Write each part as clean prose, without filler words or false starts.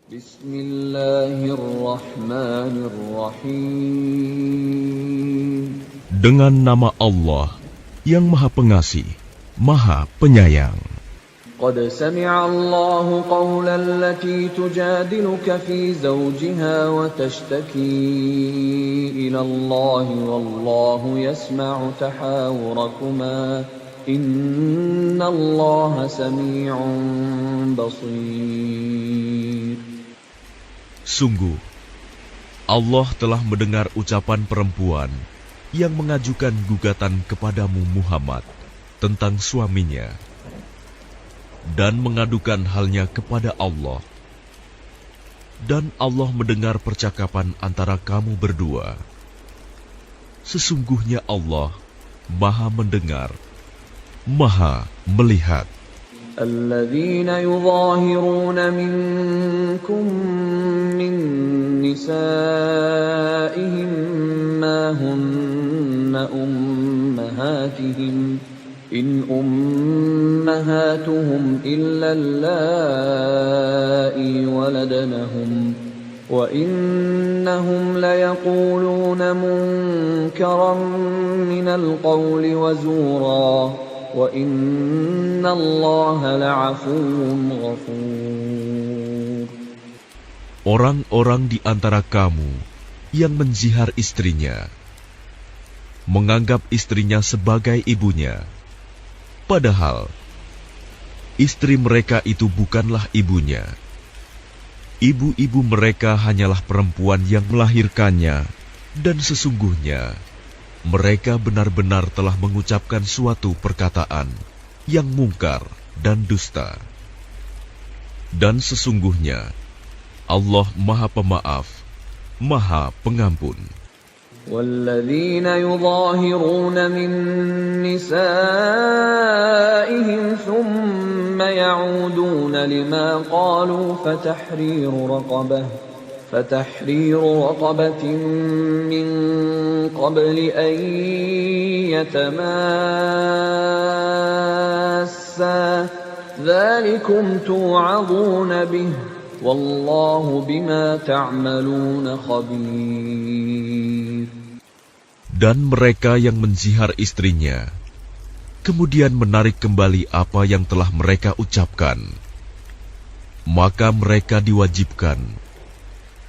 Bismillahirrahmanirrahim. Dengan nama Allah yang Maha Pengasih, Maha Penyayang. Qad sami'a Allahu qawla allati tujadiluka fi zawjiha wa tashtaki ila Allah wallahu yasma'u tahawurakuma inna Allah sami'un basir. Sungguh, Allah telah mendengar ucapan perempuan yang mengajukan gugatan kepadamu Muhammad tentang suaminya dan mengadukan halnya kepada Allah. Dan Allah mendengar percakapan antara kamu berdua. Sesungguhnya Allah Maha mendengar, Maha melihat. الذين يظاهرون منكم من نسائهم ما هن أمهاتهم إن أمهاتهم إلا اللائي ولدنهم وإنهم ليقولون منكرا من القول وزورا وَإِنَّ اللَّهَ لَعَفُوٌّ غَفُورٌ. Orang-orang di antara kamu yang menzihar istrinya, menganggap istrinya sebagai ibunya, padahal istri mereka itu bukanlah ibunya. Ibu-ibu mereka hanyalah perempuan yang melahirkannya, dan sesungguhnya mereka benar-benar telah mengucapkan suatu perkataan yang mungkar dan dusta. Dan sesungguhnya Allah Maha Pemaaf, Maha Pengampun. وَالَّذِينَ يُظَاهِرُونَ مِن نِّسَائِهِمْ ثُمَّ يَعُودُونَ لِمَا قَالُوا فَتَحْرِيرُ رَقَبَةٍ مِّن قَبْلِ أَن يَتَمَاسَّا ذَلِكُمْ تُوعَظُونَ بِهِ وَاللَّهُ بِمَا تَعْمَلُونَ خَبِيرٌ. Dan mereka yang menzihar istrinya, kemudian menarik kembali apa yang telah mereka ucapkan, maka mereka diwajibkan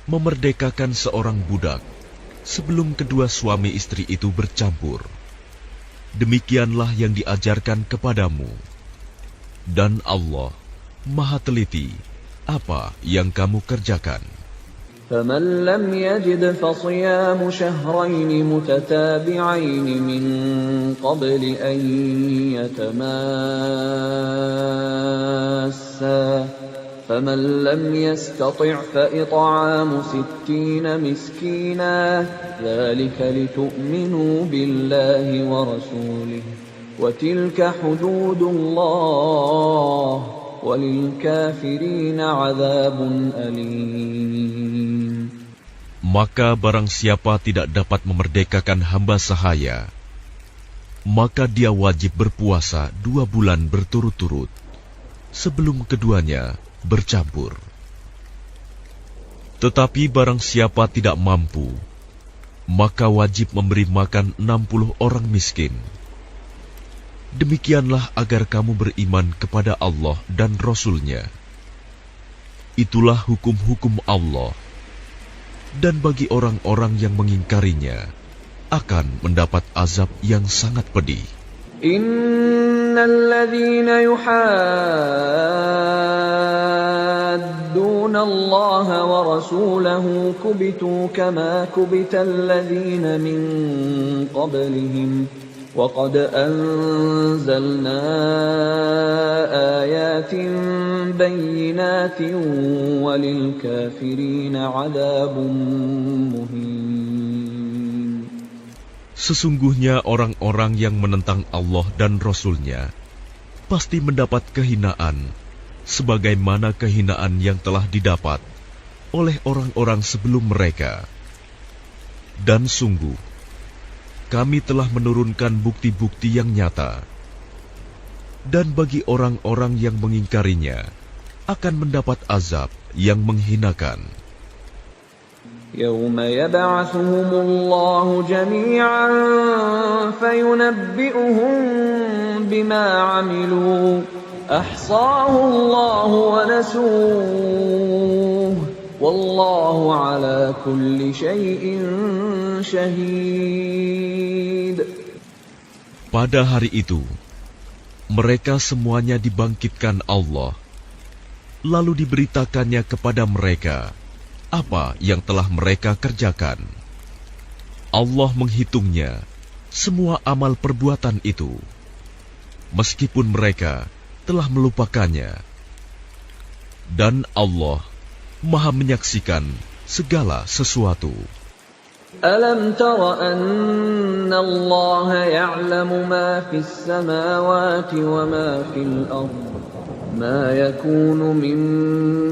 memerdekakan seorang budak sebelum kedua suami istri itu bercampur. Demikianlah yang diajarkan kepadamu. Dan Allah Maha teliti apa yang kamu kerjakan. فَمَنْ لَمْ يَجِدْ فَصِيَامُ شَهْرَيْنِ مُتَتَابِعَيْنِ مِنْ قَبْلِ أَنْ يَتَمَاسَّا فَمَنْ لَمْ يَسْتَطِعْ فَإِطْعَامُ 60 مِسْكِينًا ذَلِكَ لِتُؤْمِنُوا بِاللَّهِ وَرَسُولِهِ وَتِلْكَ حُدُودُ اللَّهِ وَلِلْكَافِرِينَ عَذَابٌ أَلِيمٌ. Maka barang siapa tidak dapat memerdekakan hamba sahaya, maka dia wajib berpuasa 2 bulan berturut-turut sebelum keduanya bercampur. Tetapi barang siapa tidak mampu, maka wajib memberi makan 60 orang miskin. Demikianlah agar kamu beriman kepada Allah dan Rasul-Nya. Itulah hukum-hukum Allah. Dan bagi orang-orang yang mengingkarinya, akan mendapat azab yang sangat pedih. Innalladzina yuhadduna Allah wa rasulahu kubitu kama kubital ladzina min qablihim wa qad anzalna ayatin bayyinatin walil kafirina 'adzabun muhin. Sesungguhnya orang-orang yang menentang Allah dan Rasul-Nya pasti mendapat kehinaan sebagaimana kehinaan yang telah didapat oleh orang-orang sebelum mereka. Dan sungguh kami telah menurunkan bukti-bukti yang nyata. Dan bagi orang-orang yang mengingkarinya, akan mendapat azab yang menghinakan. يوم يبعثهم الله جميعا فينبئهم بما عملوا أحصاه الله ونسوه والله على كل شيء شهيد. Pada hari itu, mereka semuanya dibangkitkan Allah, lalu diberitakannya kepada mereka apa yang telah mereka kerjakan. Allah menghitungnya semua amal perbuatan itu, meskipun mereka telah melupakannya. Dan Allah Maha menyaksikan segala sesuatu. ألم تر أن الله يعلم ما في السماوات وما في الأرض ما يكون من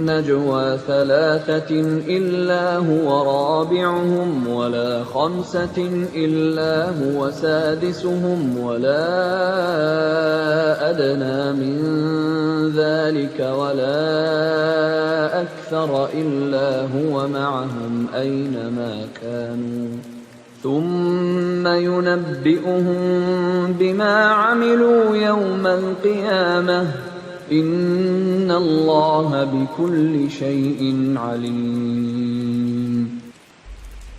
نجوى ثلاثة إلا هو رابعهم ولا خمسة إلا هو سادسهم ولا أدنى من ذلك ولا أكثر إلا هو معهم أينما كانوا ثم ينبئهم بما عملوا يوم القيامة إن الله بكل شيء عليم.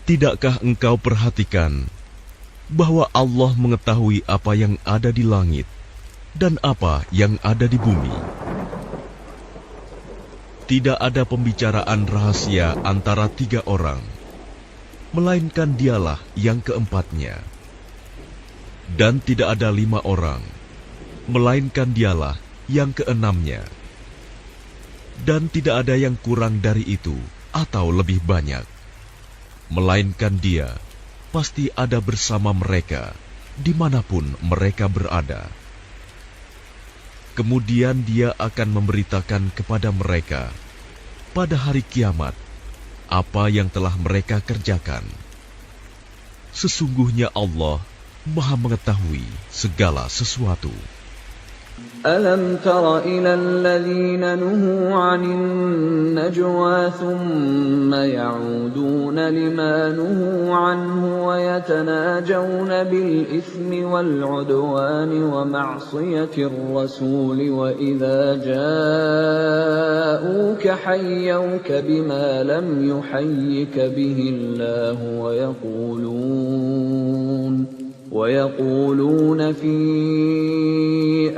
Tidakkah engkau perhatikan bahwa Allah mengetahui apa yang ada di langit dan apa yang ada di bumi? Tidak ada pembicaraan rahasia antara 3 orang, melainkan dialah yang keempatnya. Dan tidak ada 5 orang, melainkan dialah yang keenamnya. Dan tidak ada yang kurang dari itu atau lebih banyak, melainkan Dia pasti ada bersama mereka dimanapun mereka berada. Kemudian Dia akan memberitakan kepada mereka pada hari kiamat apa yang telah mereka kerjakan. Sesungguhnya Allah Maha mengetahui segala sesuatu. ألم تر إلى الذين نهوا عن النجوى ثم يعودون لما نهوا عنه ويتناجون بالإثم والعدوان ومعصية الرسول وإذا جاءوك حيوك بما لم يحيك به الله ويقولون في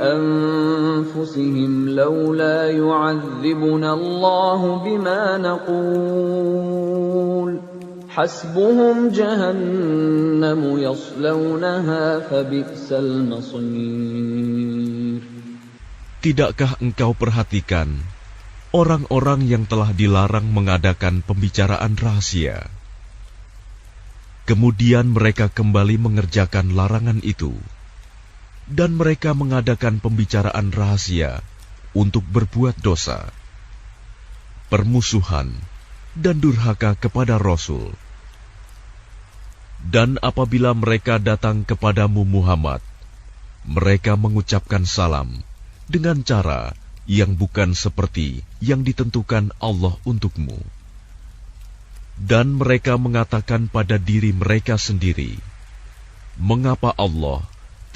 أنفسهم لولا يعذبنا الله بما نقول حسبهم جهنم يصلونها فبئس المصير. Tidakkah engkau perhatikan orang-orang yang telah dilarang mengadakan pembicaraan rahasia? Kemudian mereka kembali mengerjakan larangan itu, dan mereka mengadakan pembicaraan rahasia untuk berbuat dosa, permusuhan, dan durhaka kepada Rasul. Dan apabila mereka datang kepadamu Muhammad, mereka mengucapkan salam dengan cara yang bukan seperti yang ditentukan Allah untukmu. Dan mereka mengatakan pada diri mereka sendiri, mengapa Allah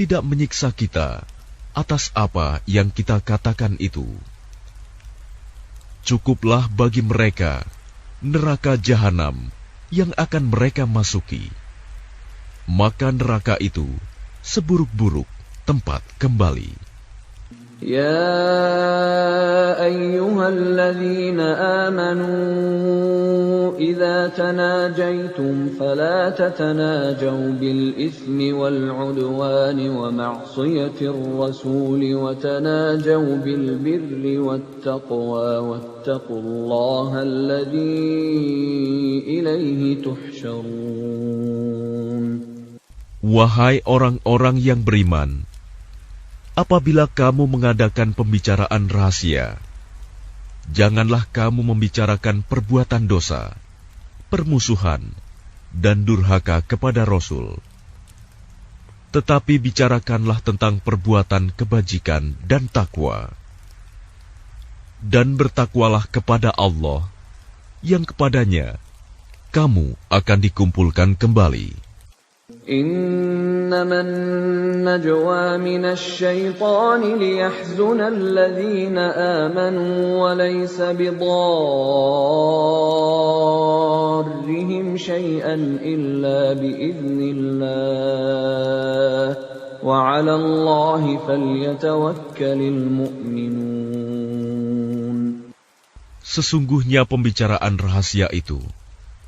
tidak menyiksa kita atas apa yang kita katakan itu? Cukuplah bagi mereka neraka jahanam yang akan mereka masuki. Maka neraka itu seburuk-buruk tempat kembali. يا أيها الذين آمنوا إذا تناجيتم فلا تتناجوا بالإثم والعدوان ومعصية الرسول وتناجوا بالبر والتقوى واتقوا الله الذي إليه تحشرون. Wahai orang-orang yang beriman, apabila kamu mengadakan pembicaraan rahasia, janganlah kamu membicarakan perbuatan dosa, permusuhan, dan durhaka kepada Rasul. Tetapi bicarakanlah tentang perbuatan kebajikan dan takwa. Dan bertakwalah kepada Allah, yang kepadanya kamu akan dikumpulkan kembali. إنما النجوى من الشيطان ليحزن الذين آمنوا وليس بضارهم شيئا إلا بإذن الله وعلى الله فليتوكل المؤمنون. Sesungguhnya pembicaraan rahasia itu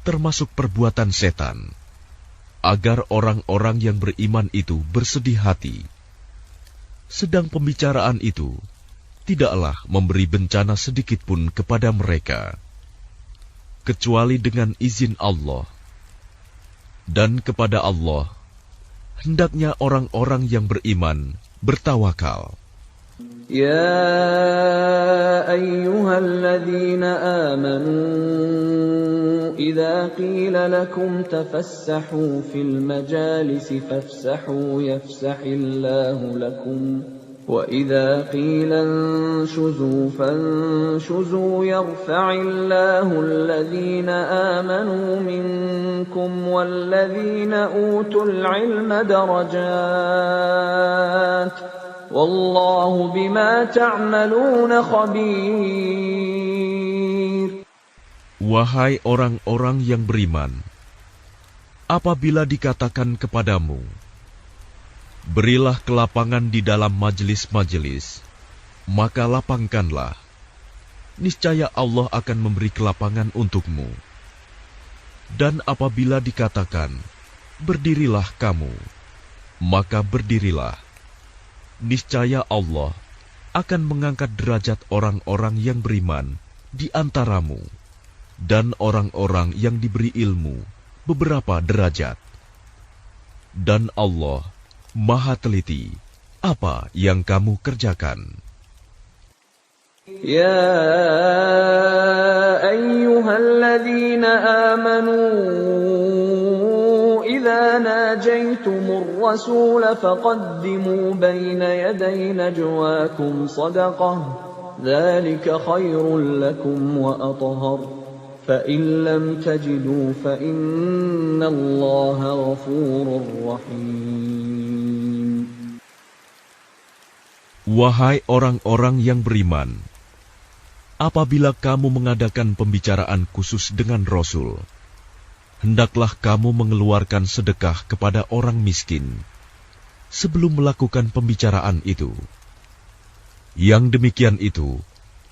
termasuk perbuatan setan, agar orang-orang yang beriman itu bersedih hati. Sedang pembicaraan itu tidaklah memberi bencana sedikit pun kepada mereka, kecuali dengan izin Allah. Dan kepada Allah hendaknya orang-orang yang beriman bertawakal. يا أيها الذين آمنوا إذا قيل لكم تفسحوا في المجالس فافسحوا يفسح الله لكم وإذا قيل انشزوا فانشزوا يرفع الله الذين آمنوا منكم والذين أوتوا العلم درجات Wallahu bima ta'maluna khabir. Wahai orang-orang yang beriman, apabila dikatakan kepadamu, berilah kelapangan di dalam majelis-majelis, maka lapangkanlah. Niscaya Allah akan memberi kelapangan untukmu. Dan apabila dikatakan, berdirilah kamu, maka berdirilah. Niscaya Allah akan mengangkat derajat orang-orang yang beriman di antaramu dan orang-orang yang diberi ilmu beberapa derajat. Dan Allah Maha teliti apa yang kamu kerjakan. Ya ayyuhalladzina amanu إذا ناجيتم الرسول فقدموا بين يدي نجواكم صدقة ذلك خير لكم وأطهر فإن لم تجدوا فإن الله غفور رحيم. Wahai orang-orang yang beriman, apabila kamu mengadakan pembicaraan khusus dengan Rasul, hendaklah kamu mengeluarkan sedekah kepada orang miskin sebelum melakukan pembicaraan itu. Yang demikian itu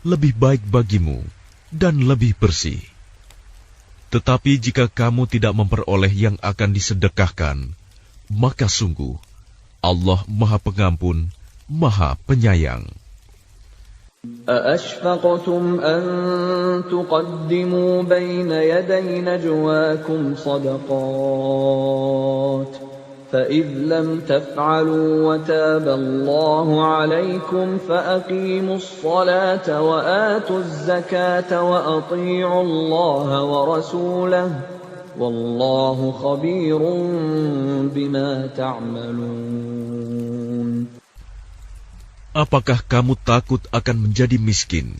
lebih baik bagimu dan lebih bersih. Tetapi jika kamu tidak memperoleh yang akan disedekahkan, maka sungguh Allah Maha Pengampun, Maha Penyayang. أَأَشْفَقْتُمْ أَن تُقَدِّمُوا بَيْنَ يَدَيْ نَجْوَاكُمْ صَدَقَاتٍ فَإِذْ لَمْ تَفْعَلُوا وَتَابَ اللَّهُ عَلَيْكُمْ فَأَقِيمُوا الصَّلَاةَ وَآتُوا الزَّكَاةَ وَأَطِيعُوا اللَّهَ وَرَسُولَهُ وَاللَّهُ خَبِيرٌ بِمَا تَعْمَلُونَ. Apakah kamu takut akan menjadi miskin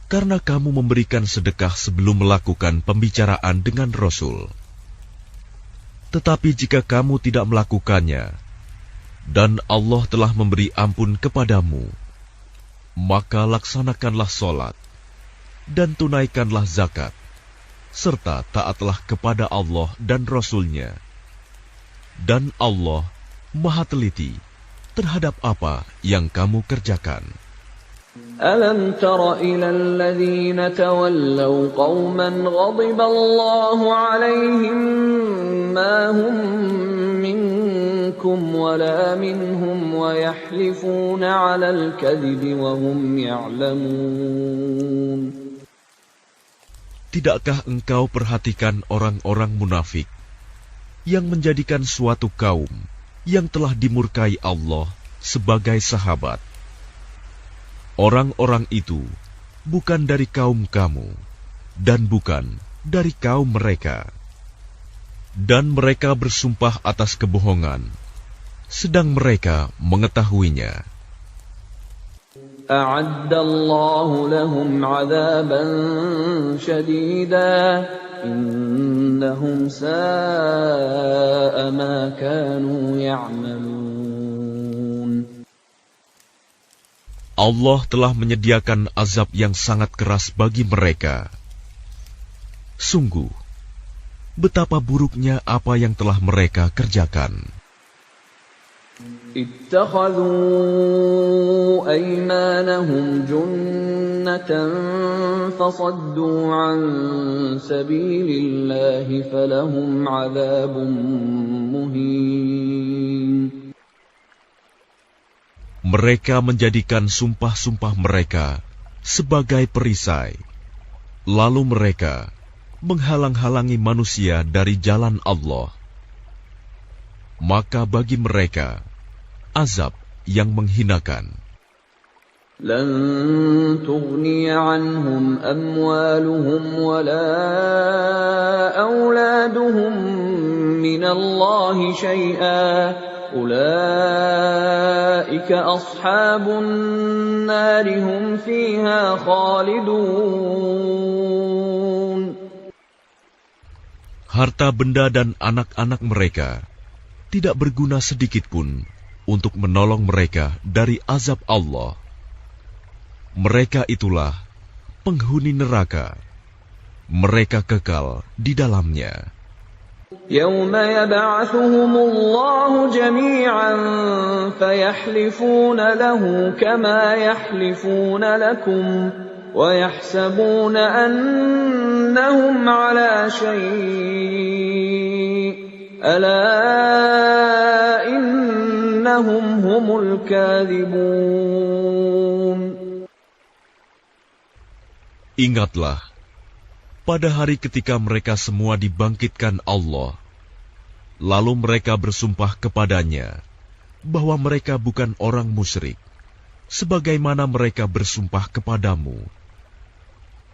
karena kamu memberikan sedekah sebelum melakukan pembicaraan dengan Rasul? Tetapi jika kamu tidak melakukannya, dan Allah telah memberi ampun kepadamu, maka laksanakanlah sholat, dan tunaikanlah zakat, serta taatlah kepada Allah dan Rasul-Nya. Dan Allah Maha teliti terhadap apa yang kamu kerjakan. أَلَمْ تَرَ إِلَى الَّذِينَ تَوَلَّوْا قَوْمًا غَضِبَ اللَّهُ عَلَيْهِمْ مَا هُمْ مِنكُمْ وَلَا مِنْهُمْ وَيَحْلِفُونَ عَلَى الْكَذِبِ وَهُمْ يَعْلَمُونَ. Tidakkah engkau perhatikan orang-orang munafik yang menjadikan suatu kaum yang telah dimurkai Allah sebagai sahabat? Orang-orang itu bukan dari kaum kamu dan bukan dari kaum mereka. Dan mereka bersumpah atas kebohongan, sedang mereka mengetahuinya. أعد الله لهم عذابا شديدا إنهم ساء ما كانوا يعملون. Allah telah menyediakan azab yang sangat keras bagi mereka. Sungguh, betapa buruknya apa yang telah mereka kerjakan. اتخذوا أيمانهم جنة فصدوا عن سبيل الله فلهم عذاب مهين. Mereka menjadikan sumpah-sumpah mereka sebagai perisai, lalu mereka menghalang-halangi manusia dari jalan Allah. Maka bagi mereka azab yang menghinakan. لن تغني عنهم أموالهم ولا أولادهم من الله شيئا أولئك أصحاب النار هم فيها خالدون. Harta benda dan anak-anak mereka tidak berguna sedikit pun untuk menolong mereka dari azab Allah. Mereka itulah penghuni neraka. Mereka kekal di dalamnya. يوم يبعثهم الله جميعا فيحلفون له كما يحلفون لكم ويحسبون أنهم على شيء ألا إنهم هم الكاذبون. Ingatlah, pada hari ketika mereka semua dibangkitkan Allah, lalu mereka bersumpah kepadanya bahwa mereka bukan orang musyrik, sebagaimana mereka bersumpah kepadamu.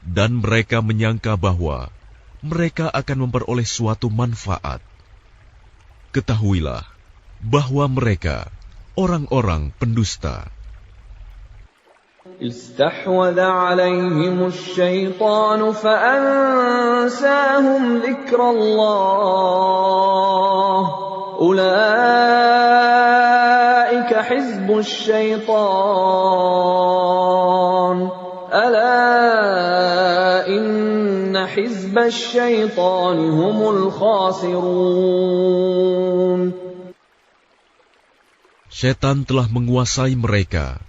Dan mereka menyangka bahwa mereka akan memperoleh suatu manfaat. Ketahuilah bahwa mereka orang-orang pendusta. استحوذ عليهم الشيطان فأنساهم ذكر الله أولئك حزب الشيطان ألا إن حزب الشيطان هم الخاسرون. Setan telah menguasai mereka,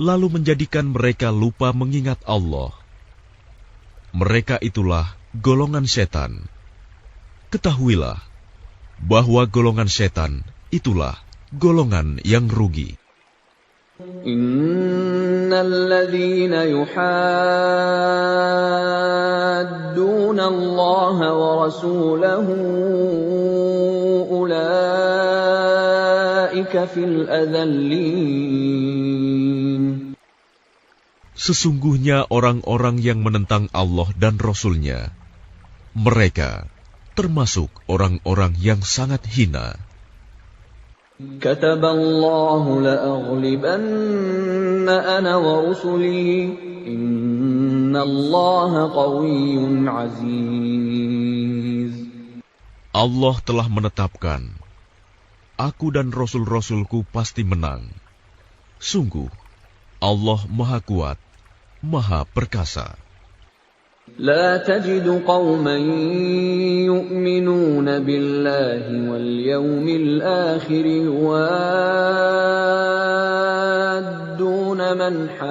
lalu menjadikan mereka lupa mengingat Allah. Mereka itulah golongan setan. Ketahuilah bahwa golongan setan itulah golongan yang rugi. Innalladzina yuhadduna Allah wa rasulahu ulaika fil adallin. Sesungguhnya orang-orang yang menentang Allah dan Rasul-Nya, mereka termasuk orang-orang yang sangat hina. Kataballahu la'aghlibanna ana wa rusuli innallaha qawiyyun aziz. Allah telah menetapkan, aku dan Rasul-Rasulku pasti menang. Sungguh, Allah Maha Kuat, Maha Perkasa. لا تجد قوما يؤمنون بالله واليوم الآخر يوادون من حاد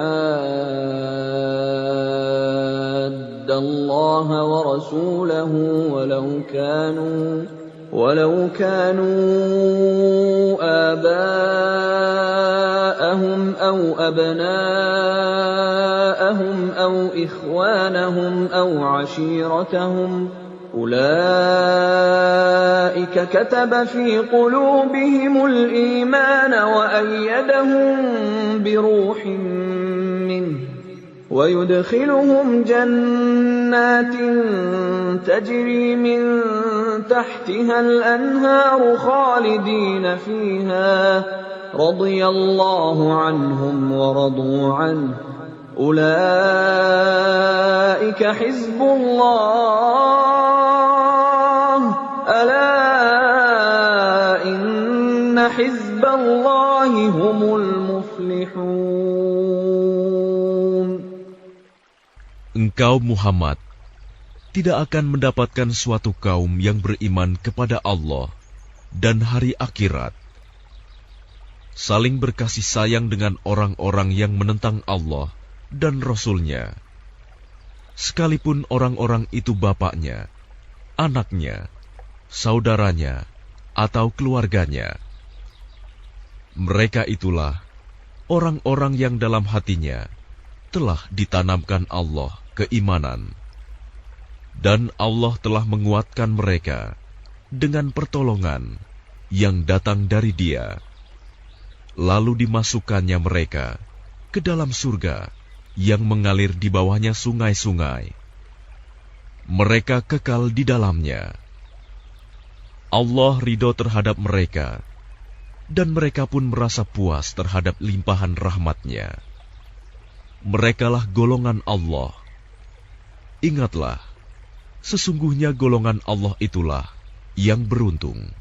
الله ورسوله ولو كانوا آباءهم أو أبناءهم أو إخوانهم أو عشيرتهم أولئك كتب في قلوبهم الإيمان وأيدهم بروح منه ويدخلهم جنات تجري من تحتها الأنهار خالدين فيها رضي الله عنهم ورضوا عنه أولئك حزب الله ألا إن حزب الله هم المفلحون. Engkau Muhammad tidak akan mendapatkan suatu kaum yang beriman kepada Allah dan hari akhirat, saling berkasih sayang dengan orang-orang yang menentang Allah dan Rasul-Nya, sekalipun orang-orang itu bapaknya, anaknya, saudaranya, atau keluarganya. Mereka itulah orang-orang yang dalam hatinya telah ditanamkan Allah keimanan, dan Allah telah menguatkan mereka dengan pertolongan yang datang dari Dia. Lalu dimasukkannya mereka ke dalam surga yang mengalir di bawahnya sungai-sungai. Mereka kekal di dalamnya. Allah ridho terhadap mereka, dan mereka pun merasa puas terhadap limpahan rahmat-Nya. Merekalah golongan Allah. Ingatlah, sesungguhnya golongan Allah itulah yang beruntung.